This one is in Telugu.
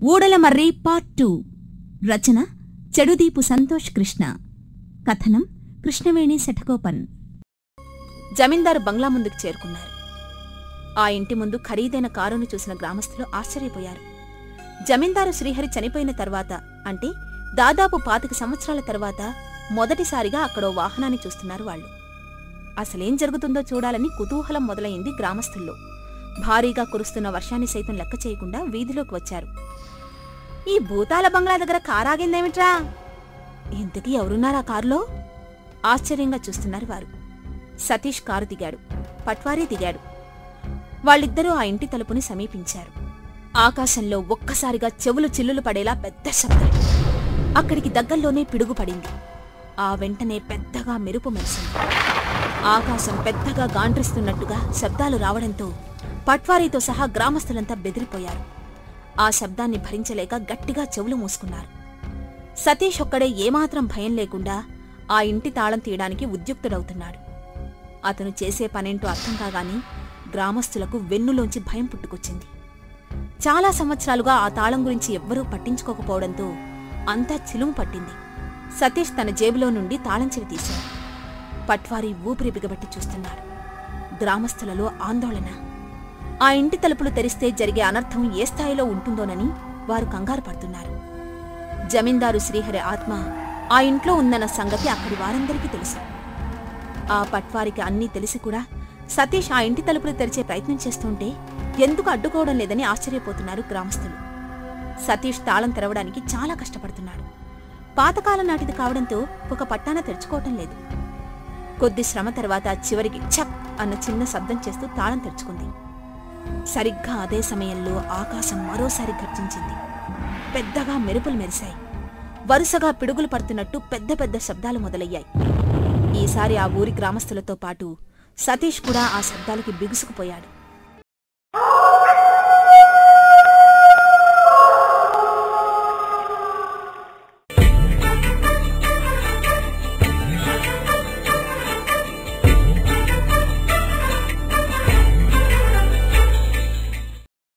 ఊడలమర్రి పార్ట్ 2 రచన చెడుదీపు సంతోష్ కృష్ణ కథనం కృష్ణవేణి శఠకోపన్. జమీందారు బంగ్లా ముందుకు చేరుకున్నారు. ఆ ఇంటి ముందు ఖరీదైన కారును చూసిన గ్రామస్తులు ఆశ్చర్యపోయారు. జమీందారు శ్రీహరి చనిపోయిన తర్వాత, అంటే దాదాపు 25 సంవత్సరాల తర్వాత మొదటిసారిగా అక్కడో వాహనాన్ని చూస్తున్నారు వాళ్ళు. అసలేం జరుగుతుందో చూడాలని కుతూహలం మొదలైంది గ్రామస్తుల్లో. భారీగా కురుస్తున్న వర్షాన్ని సైతం లెక్క చేయకుండా వీధిలోకి వచ్చారు. ఈ భూతాల బంగ్లా దగ్గర కారాగిందేమిట్రా? ఇంతకీ ఎవరున్నారా కారులో? ఆశ్చర్యంగా చూస్తున్నారు వారు. సతీష్ కారు దిగాడు, పట్వారీ దిగాడు. వాళ్ళిద్దరూ ఆ ఇంటి తలుపుని సమీపించారు. ఆకాశంలో ఒక్కసారిగా చెవులు చిల్లులు పడేలా పెద్ద శబ్దం. అక్కడికి దగ్గర్లోనే పిడుగు పడింది. ఆ వెంటనే పెద్దగా మెరుపు మెరిసింది. ఆకాశం పెద్దగా గాండ్రిస్తున్నట్టుగా శబ్దాలు రావడంతో పట్వారీతో సహా గ్రామస్తులంతా బెదిరిపోయారు. ఆ శబ్దాన్ని భరించలేక గట్టిగా చెవులు మూసుకున్నారు. సతీష్ ఒక్కడే ఏమాత్రం భయం లేకుండా ఆ ఇంటి తాళం తీయడానికి ఉద్యుక్తుడవుతున్నాడు. అతను చేసే పనేంటో అర్థం కాగాని గ్రామస్తులకు వెన్నులోంచి భయం పుట్టుకొచ్చింది. చాలా సంవత్సరాలుగా ఆ తాళం గురించి ఎవ్వరూ పట్టించుకోకపోవడంతో అంతా చిలుము పట్టింది. సతీష్ తన జేబులో నుండి తాళం చెవి తీశాడు. పట్వారీ ఊపిరి బిగబట్టి చూస్తున్నాడు. గ్రామస్తులలో ఆందోళన. ఆ ఇంటి తలుపులు తెరిస్తే జరిగే అనర్థం ఏ స్థాయిలో ఉంటుందోనని వారు కంగారు పడుతున్నారు. జమీందారు శ్రీహరి ఆత్మ ఆ ఇంట్లో ఉందన్న సంగతి అక్కడి వారందరికీ తెలుసు. ఆ పట్వారికి అన్నీ తెలిసి కూడా సతీష్ ఆ ఇంటి తలుపులు తెరిచే ప్రయత్నం చేస్తుంటే ఎందుకు అడ్డుకోవడం లేదని ఆశ్చర్యపోతున్నారు గ్రామస్తులు. సతీష్ తాళం తెరవడానికి చాలా కష్టపడుతున్నాడు. పాతకాలం నాటిది కావడంతో ఒక పట్టాన తెరుచుకోవటం లేదు. కొద్ది శ్రమ తర్వాత చివరికి ఛప్ అన్న చిన్న శబ్దం చేస్తూ తాళం తెరుచుకుంది. సరిగ్గా అదే సమయంలో ఆకాశం మరోసారి గర్జించింది. పెద్దగా మెరుపులు మెరిశాయి. వరుసగా పిడుగులు పడుతున్నట్టు పెద్ద పెద్ద శబ్దాలు మొదలయ్యాయి. ఈసారి ఆ ఊరి గ్రామస్తులతో పాటు సతీష్ కూడా ఆ శబ్దాలకి బిగుసుకుపోయాడు.